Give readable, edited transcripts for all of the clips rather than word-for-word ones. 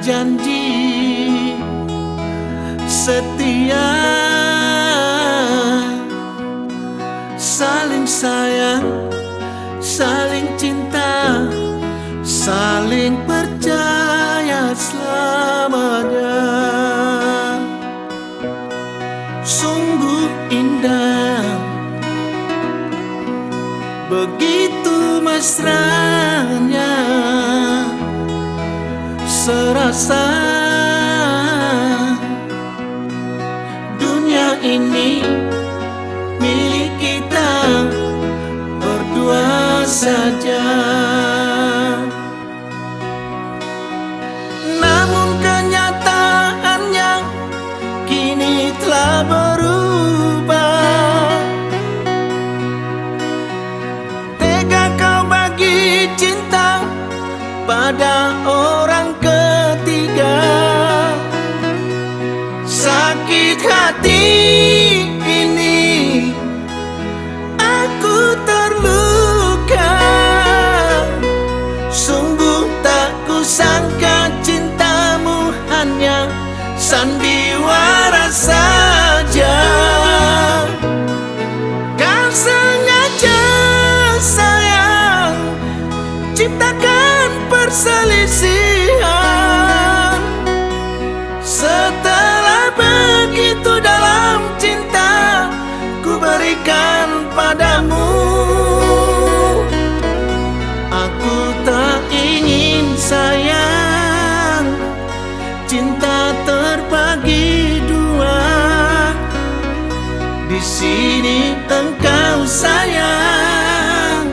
janji setia, saling sayang, saling cinta, saling percaya selamanya. Sungguh indah, begitu mesranya, serasa dunia ini milik kita berdua saja. Namun kenyataannya kini telah berubah. Tega kau bagi cinta pada orang ketiga. Sakit hati ini aku terluka. Sungguh tak kusangka cintamu hanya sandiwara saja. Kau sengaja sayang ciptakan perselisihan. Setelah begitu dalam cinta ku berikan padamu, aku tak ingin sayang cinta terbagi dua. Di sini engkau sayang,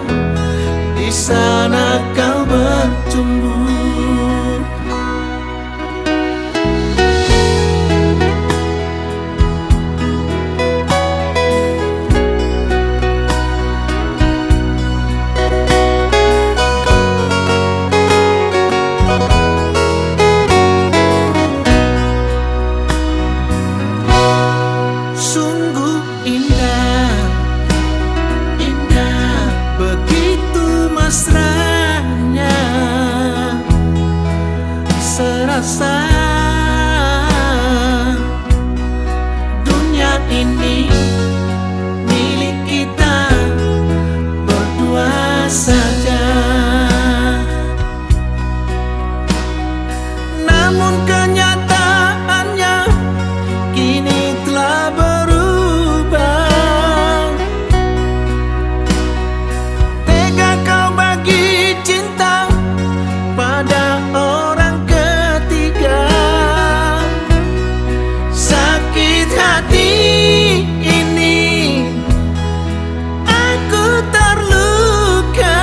di sana kau bercumbu. Sungguh indah, indah, begitu mesranya, serasa dunia ini milik kita berdua saja. Namun kenyataannya kini telah berubah. Tega kau bagi cinta pada orang ketiga. Sakit hati ini aku terluka.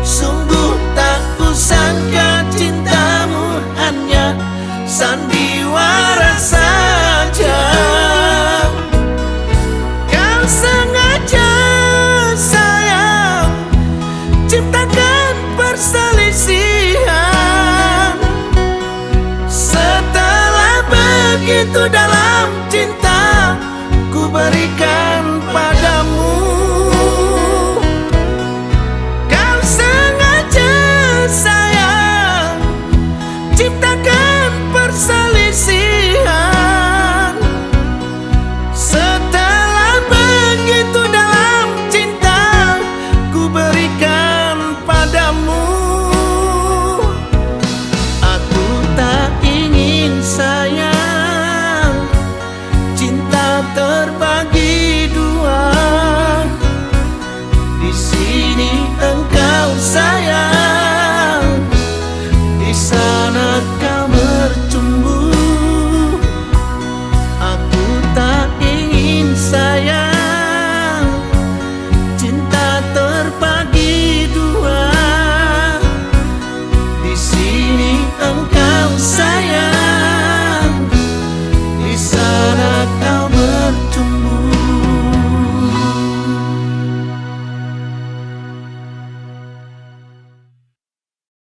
Sungguh tak kusangka cintamu hanya sandiwara saja. Kau sengaja sayang ciptakan perselisihan. Setelah begitu dalam cinta ku berikan padamu,